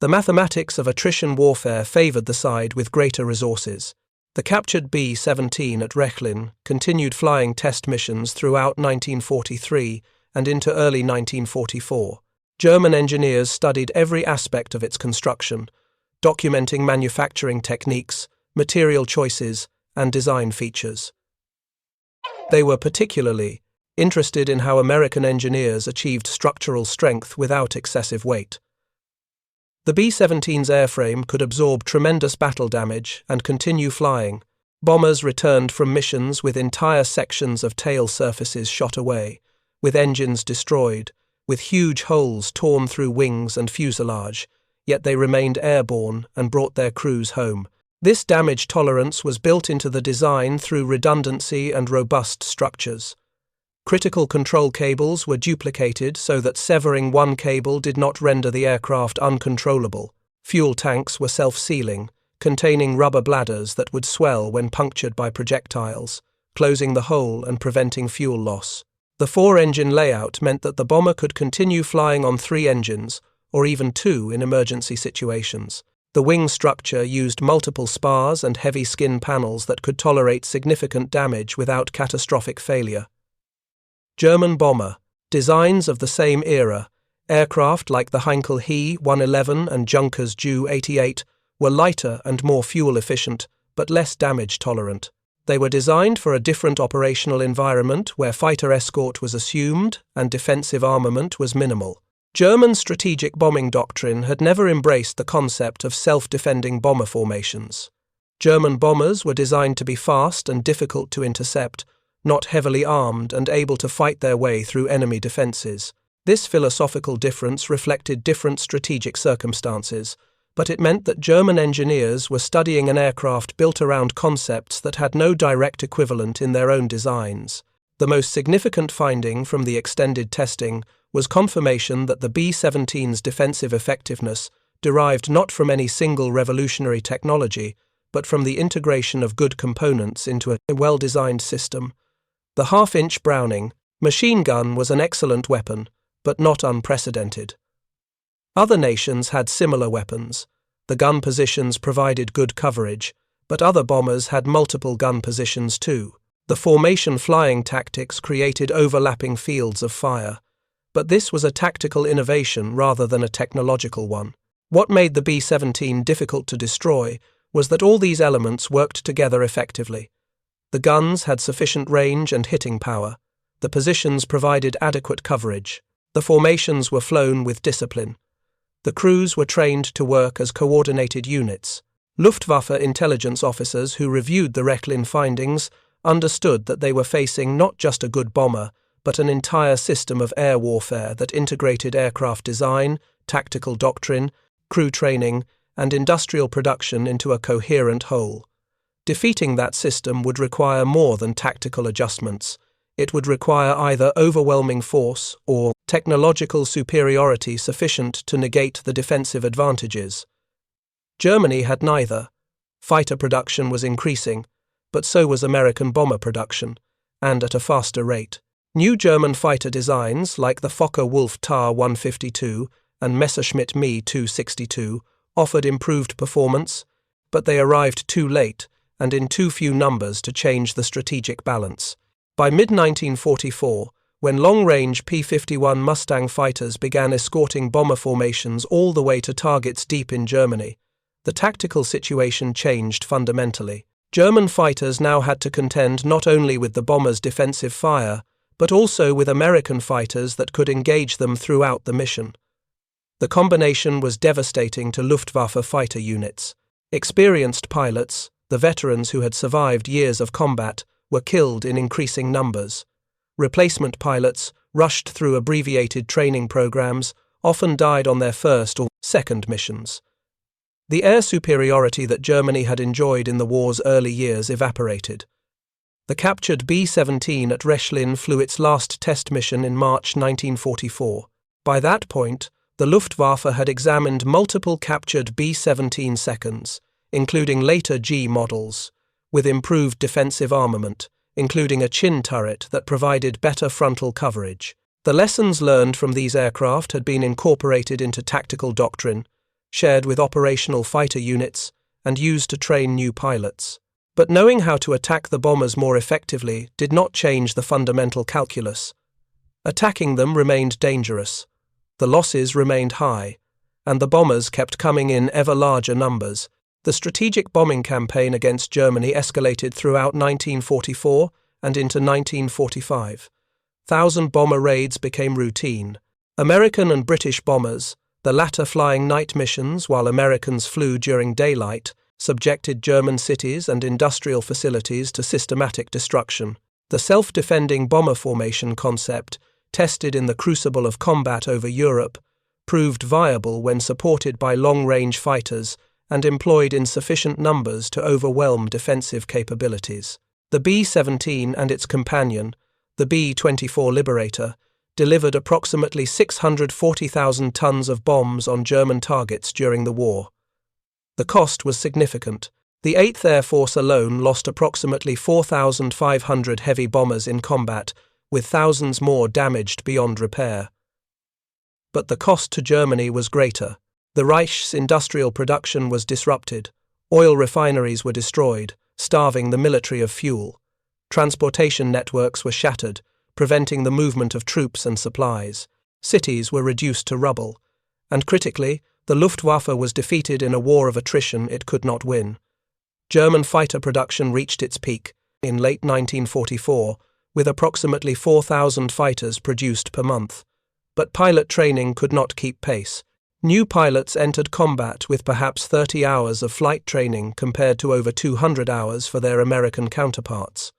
The mathematics of attrition warfare favored the side with greater resources. The captured B-17 at Rechlin continued flying test missions throughout 1943 and into early 1944. German engineers studied every aspect of its construction, documenting manufacturing techniques, material choices, and design features. They were particularly interested in how American engineers achieved structural strength without excessive weight. The B-17's airframe could absorb tremendous battle damage and continue flying. Bombers returned from missions with entire sections of tail surfaces shot away, with engines destroyed, with huge holes torn through wings and fuselage, yet they remained airborne and brought their crews home. This damage tolerance was built into the design through redundancy and robust structures. Critical control cables were duplicated so that severing one cable did not render the aircraft uncontrollable. Fuel tanks were self-sealing, containing rubber bladders that would swell when punctured by projectiles, closing the hole and preventing fuel loss. The 4-engine layout meant that the bomber could continue flying on 3 engines, or even 2 in emergency situations. The wing structure used multiple spars and heavy skin panels that could tolerate significant damage without catastrophic failure. German bomber, designs of the same era, aircraft like the Heinkel He 111 and Junkers Ju 88 were lighter and more fuel-efficient, but less damage-tolerant. They were designed for a different operational environment where fighter escort was assumed and defensive armament was minimal. German strategic bombing doctrine had never embraced the concept of self-defending bomber formations. German bombers were designed to be fast and difficult to intercept, not heavily armed and able to fight their way through enemy defenses. This philosophical difference reflected different strategic circumstances, but it meant that German engineers were studying an aircraft built around concepts that had no direct equivalent in their own designs. The most significant finding from the extended testing was confirmation that the B-17's defensive effectiveness derived not from any single revolutionary technology, but from the integration of good components into a well-designed system. The half-inch Browning machine gun was an excellent weapon, but not unprecedented. Other nations had similar weapons. The gun positions provided good coverage, but other bombers had multiple gun positions too. The formation flying tactics created overlapping fields of fire, but this was a tactical innovation rather than a technological one. What made the B-17 difficult to destroy was that all these elements worked together effectively. The guns had sufficient range and hitting power. The positions provided adequate coverage. The formations were flown with discipline. The crews were trained to work as coordinated units. Luftwaffe intelligence officers who reviewed the Rechlin findings understood that they were facing not just a good bomber, but an entire system of air warfare that integrated aircraft design, tactical doctrine, crew training, and industrial production into a coherent whole. Defeating that system would require more than tactical adjustments. It would require either overwhelming force or technological superiority sufficient to negate the defensive advantages. Germany had neither. Fighter production was increasing, but so was American bomber production, and at a faster rate. New German fighter designs like the Focke-Wulf Tar 152 and Messerschmitt Me 262 offered improved performance, but they arrived too late and in too few numbers to change the strategic balance. By mid-1944, when long-range P-51 Mustang fighters began escorting bomber formations all the way to targets deep in Germany, the tactical situation changed fundamentally. German fighters now had to contend not only with the bombers' defensive fire, but also with American fighters that could engage them throughout the mission. The combination was devastating to Luftwaffe fighter units. Experienced pilots, the veterans who had survived years of combat, were killed in increasing numbers. Replacement pilots, rushed through abbreviated training programs, often died on their first or second missions. The air superiority that Germany had enjoyed in the war's early years evaporated. The captured B-17 at Rechlin flew its last test mission in March 1944. By that point, the Luftwaffe had examined multiple captured B-17 seconds, including later G models, with improved defensive armament, including a chin turret that provided better frontal coverage. The lessons learned from these aircraft had been incorporated into tactical doctrine, shared with operational fighter units, and used to train new pilots. But knowing how to attack the bombers more effectively did not change the fundamental calculus. Attacking them remained dangerous. The losses remained high, and the bombers kept coming in ever larger numbers. The strategic bombing campaign against Germany escalated throughout 1944 and into 1945. 1,000 bomber raids became routine. American and British bombers, the latter flying night missions while Americans flew during daylight, subjected German cities and industrial facilities to systematic destruction. The self-defending bomber formation concept, tested in the crucible of combat over Europe, proved viable when supported by long-range fighters and employed in sufficient numbers to overwhelm defensive capabilities. The B-17 and its companion, the B-24 Liberator, delivered approximately 640,000 tons of bombs on German targets during the war. The cost was significant. The 8th Air Force alone lost approximately 4,500 heavy bombers in combat, with thousands more damaged beyond repair. But the cost to Germany was greater. The Reich's industrial production was disrupted. Oil refineries were destroyed, starving the military of fuel. Transportation networks were shattered, preventing the movement of troops and supplies. Cities were reduced to rubble. And critically, the Luftwaffe was defeated in a war of attrition it could not win. German fighter production reached its peak in late 1944, with approximately 4,000 fighters produced per month. But pilot training could not keep pace. New pilots entered combat with perhaps 30 hours of flight training compared to over 200 hours for their American counterparts.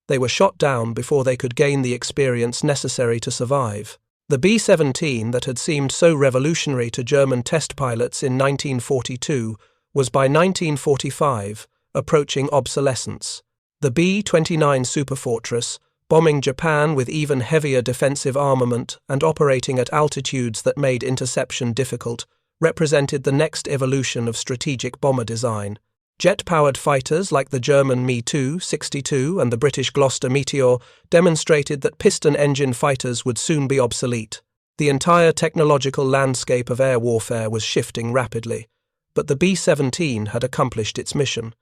They were shot down before they could gain the experience necessary to survive. The B-17 that had seemed so revolutionary to German test pilots in 1942 was by 1945 approaching obsolescence. The B-29 Superfortress, bombing Japan with even heavier defensive armament and operating at altitudes that made interception difficult, represented the next evolution of strategic bomber design. Jet-powered fighters like the German Me-2 and the British Gloster Meteor demonstrated that piston-engine fighters would soon be obsolete. The entire technological landscape of air warfare was shifting rapidly, but the B-17 had accomplished its mission.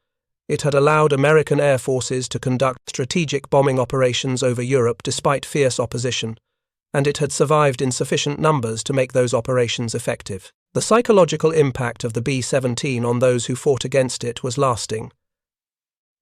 It had allowed American air forces to conduct strategic bombing operations over Europe despite fierce opposition, and it had survived in sufficient numbers to make those operations effective. The psychological impact of the B-17 on those who fought against it was lasting.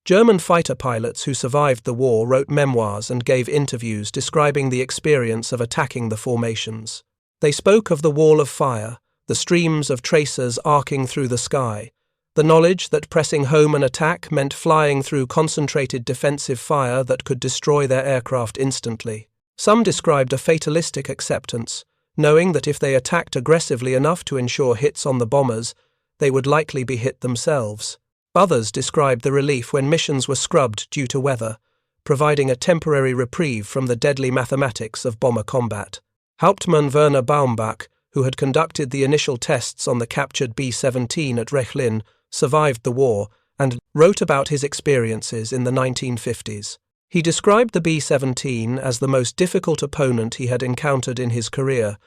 German fighter pilots who survived the war wrote memoirs and gave interviews describing the experience of attacking the formations. They spoke of the wall of fire, the streams of tracers arcing through the sky, the knowledge that pressing home an attack meant flying through concentrated defensive fire that could destroy their aircraft instantly. Some described a fatalistic acceptance, knowing that if they attacked aggressively enough to ensure hits on the bombers, they would likely be hit themselves. Others described the relief when missions were scrubbed due to weather, providing a temporary reprieve from the deadly mathematics of bomber combat. Hauptmann Werner Baumbach, who had conducted the initial tests on the captured B-17 at Rechlin, survived the war and wrote about his experiences in the 1950s. He described the B-17 as the most difficult opponent he had encountered in his career,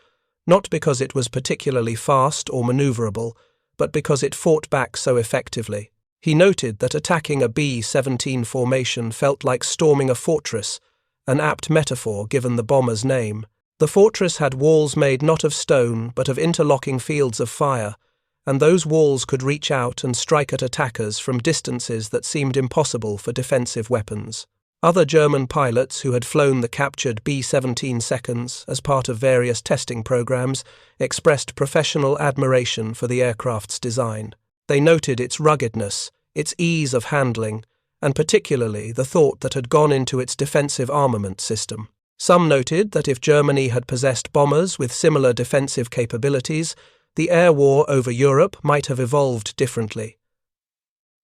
not because it was particularly fast or maneuverable, but because it fought back so effectively. He noted that attacking a B-17 formation felt like storming a fortress, an apt metaphor given the bomber's name. The fortress had walls made not of stone but of interlocking fields of fire, and those walls could reach out and strike at attackers from distances that seemed impossible for defensive weapons. Other German pilots who had flown the captured B-17 seconds as part of various testing programs expressed professional admiration for the aircraft's design. They noted its ruggedness, its ease of handling, and particularly the thought that had gone into its defensive armament system. Some noted that if Germany had possessed bombers with similar defensive capabilities, the air war over Europe might have evolved differently.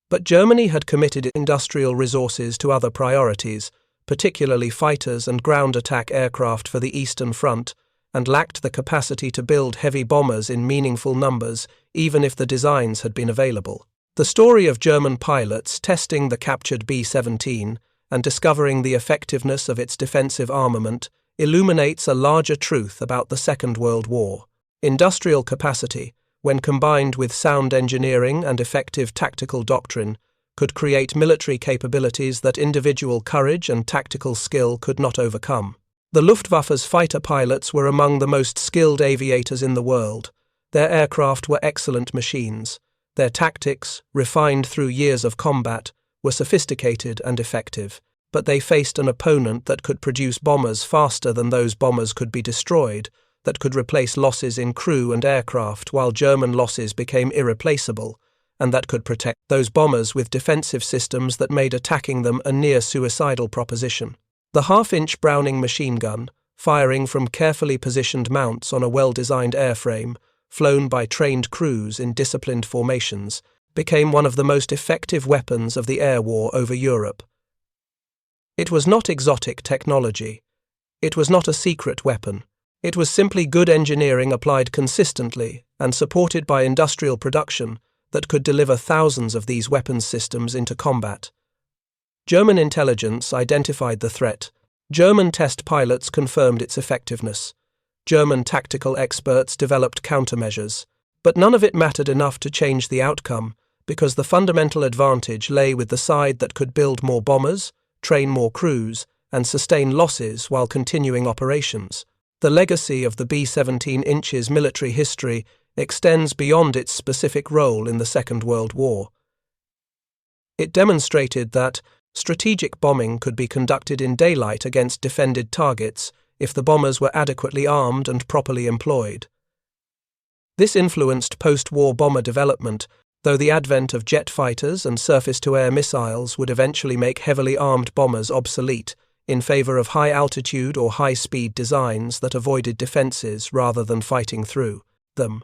But Germany had committed industrial resources to other priorities, particularly fighters and ground attack aircraft for the Eastern Front, and lacked the capacity to build heavy bombers in meaningful numbers, even if the designs had been available. The story of German pilots testing the captured B-17 and discovering the effectiveness of its defensive armament illuminates a larger truth about the Second World War. Industrial capacity, when combined with sound engineering and effective tactical doctrine, could create military capabilities that individual courage and tactical skill could not overcome. The Luftwaffe's fighter pilots were among the most skilled aviators in the world. Their aircraft were excellent machines. Their tactics, refined through years of combat, were sophisticated and effective, but they faced an opponent that could produce bombers faster than those bombers could be destroyed, that could replace losses in crew and aircraft while German losses became irreplaceable, and that could protect those bombers with defensive systems that made attacking them a near-suicidal proposition. The half-inch Browning machine gun, firing from carefully positioned mounts on a well-designed airframe, flown by trained crews in disciplined formations, became one of the most effective weapons of the air war over Europe. It was not exotic technology. It was not a secret weapon. It was simply good engineering applied consistently and supported by industrial production that could deliver thousands of these weapons systems into combat. German intelligence identified the threat. German test pilots confirmed its effectiveness. German tactical experts developed countermeasures. But none of it mattered enough to change the outcome, because the fundamental advantage lay with the side that could build more bombers, train more crews, and sustain losses while continuing operations. The legacy of the B-17's military history extends beyond its specific role in the Second World War. It demonstrated that strategic bombing could be conducted in daylight against defended targets if the bombers were adequately armed and properly employed. This influenced post-war bomber development, though the advent of jet fighters and surface-to-air missiles would eventually make heavily armed bombers obsolete, in favor of high-altitude or high-speed designs that avoided defenses rather than fighting through them.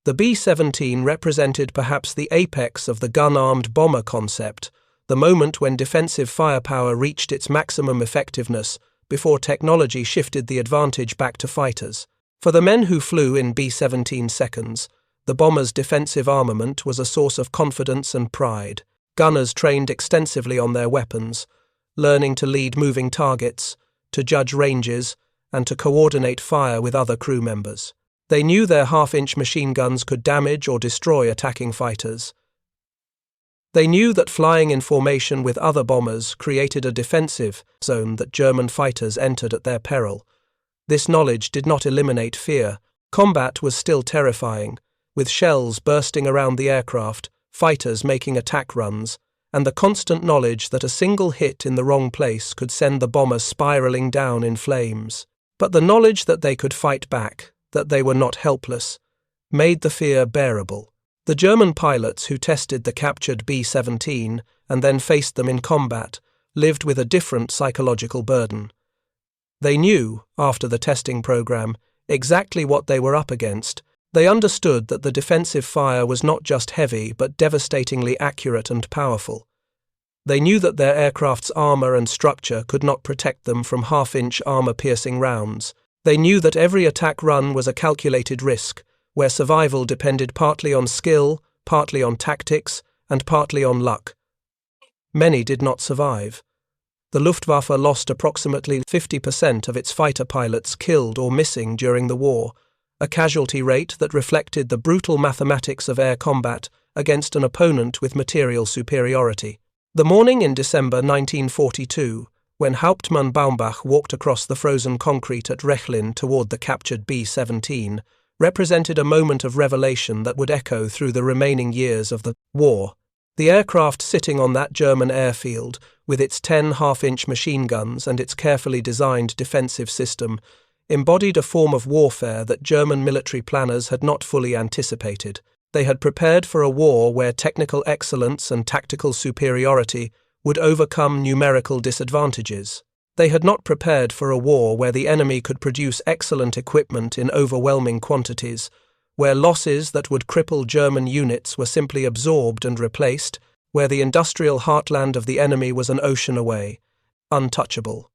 The B-17 represented perhaps the apex of the gun-armed bomber concept, the moment when defensive firepower reached its maximum effectiveness before technology shifted the advantage back to fighters. For the men who flew in B-17 seconds, the bomber's defensive armament was a source of confidence and pride. Gunners trained extensively on their weapons, learning to lead moving targets, to judge ranges, and to coordinate fire with other crew members. They knew their half-inch machine guns could damage or destroy attacking fighters. They knew that flying in formation with other bombers created a defensive zone that German fighters entered at their peril. This knowledge did not eliminate fear. Combat was still terrifying, with shells bursting around the aircraft, fighters making attack runs, and the constant knowledge that a single hit in the wrong place could send the bomber spiraling down in flames. But the knowledge that they could fight back, that they were not helpless, made the fear bearable. The German pilots who tested the captured B-17 and then faced them in combat lived with a different psychological burden. They knew, after the testing program, exactly what they were up against. They understood that the defensive fire was not just heavy but devastatingly accurate and powerful. They knew that their aircraft's armor and structure could not protect them from half-inch armor-piercing rounds. They knew that every attack run was a calculated risk, where survival depended partly on skill, partly on tactics, and partly on luck. Many did not survive. The Luftwaffe lost approximately 50% of its fighter pilots killed or missing during the war, a casualty rate that reflected the brutal mathematics of air combat against an opponent with material superiority. The morning in December 1942, when Hauptmann Baumbach walked across the frozen concrete at Rechlin toward the captured B-17, represented a moment of revelation that would echo through the remaining years of the war. The aircraft sitting on that German airfield, with its 10 half-inch machine guns and its carefully designed defensive system, embodied a form of warfare that German military planners had not fully anticipated. They had prepared for a war where technical excellence and tactical superiority would overcome numerical disadvantages. They had not prepared for a war where the enemy could produce excellent equipment in overwhelming quantities, where losses that would cripple German units were simply absorbed and replaced, where the industrial heartland of the enemy was an ocean away, untouchable.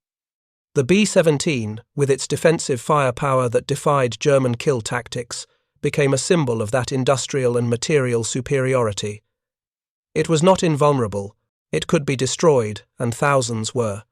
The B-17, with its defensive firepower that defied German kill tactics, became a symbol of that industrial and material superiority. It was not invulnerable, it could be destroyed, and thousands were.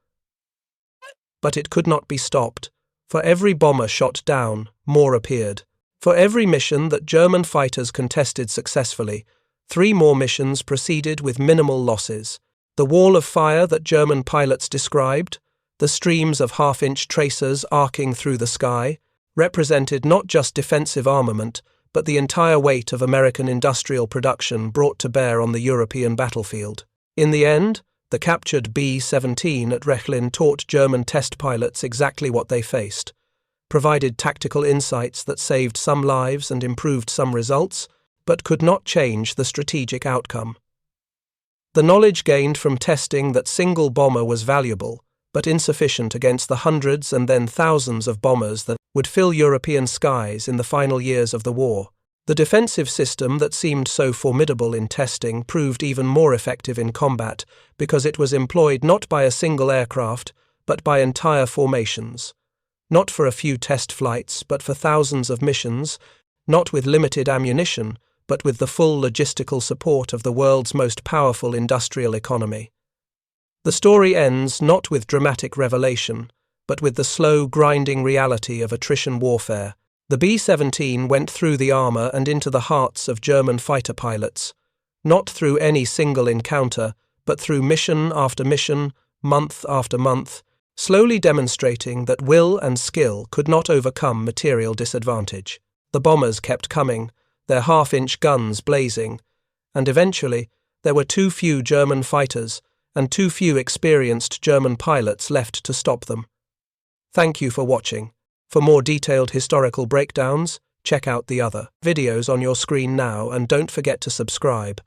But it could not be stopped. For every bomber shot down, more appeared. For every mission that German fighters contested successfully, 3 more missions proceeded with minimal losses. The wall of fire that German pilots described, the streams of half-inch tracers arcing through the sky, represented not just defensive armament, but the entire weight of American industrial production brought to bear on the European battlefield. In the end, the captured B-17 at Rechlin taught German test pilots exactly what they faced, provided tactical insights that saved some lives and improved some results, but could not change the strategic outcome. The knowledge gained from testing that single bomber was valuable, but insufficient against the hundreds and then thousands of bombers that would fill European skies in the final years of the war. The defensive system that seemed so formidable in testing proved even more effective in combat because it was employed not by a single aircraft, but by entire formations. Not for a few test flights, but for thousands of missions, not with limited ammunition, but with the full logistical support of the world's most powerful industrial economy. The story ends not with dramatic revelation, but with the slow, grinding reality of attrition warfare. The B-17 went through the armour and into the hearts of German fighter pilots, not through any single encounter, but through mission after mission, month after month, slowly demonstrating that will and skill could not overcome material disadvantage. The bombers kept coming, their half-inch guns blazing, and eventually there were too few German fighters and too few experienced German pilots left to stop them. Thank you for watching. For more detailed historical breakdowns, check out the other videos on your screen now and don't forget to subscribe.